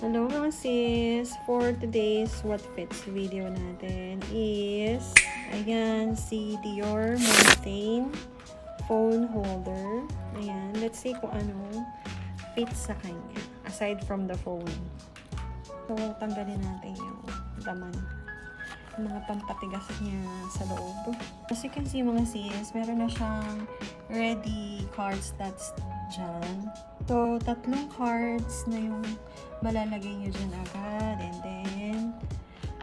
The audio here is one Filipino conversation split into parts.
Hello mga sis! For today's What Fits video natin is, ayan, si Dior Montaigne phone holder. Ayan, let's see kung ano fits sa kanya, aside from the phone. So, tanggalin natin yung laman. Yung mga pampatigas niya sa loob. As you can see mga sis, meron na siyang ready card slots dyan. So, 3 cards na yung malalagay nyo dyan agad. And then,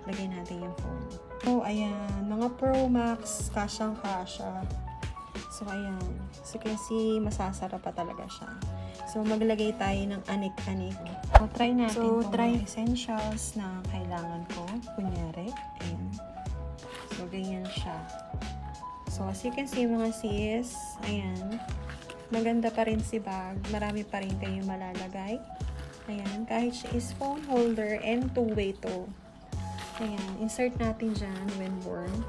lagay natin yung phone. So, ayan. Mga Pro Max, kasyang-kasya. So, ayan. So, kasi masasara pa talaga siya. So, maglagay tayo ng anik-anik. So, try natin mga essentials na kailangan ko. Kunyari, ayan. So, ganyan siya. So, as you can see mga sis, ayan. Maganda pa rin si bag. Marami pa rin kayo malalagay. Ayan. Kahit siya is phone holder and two-way to. Ayan. Insert natin dyan when worn.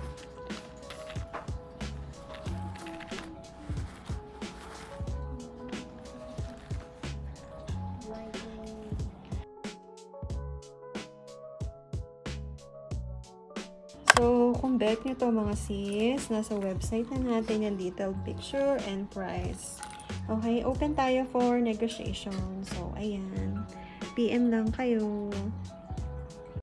So, kung bet nyo to mga sis, nasa website na natin yung detailed picture and price. Okay, open tayo for negotiation. So, ayan. PM lang kayo.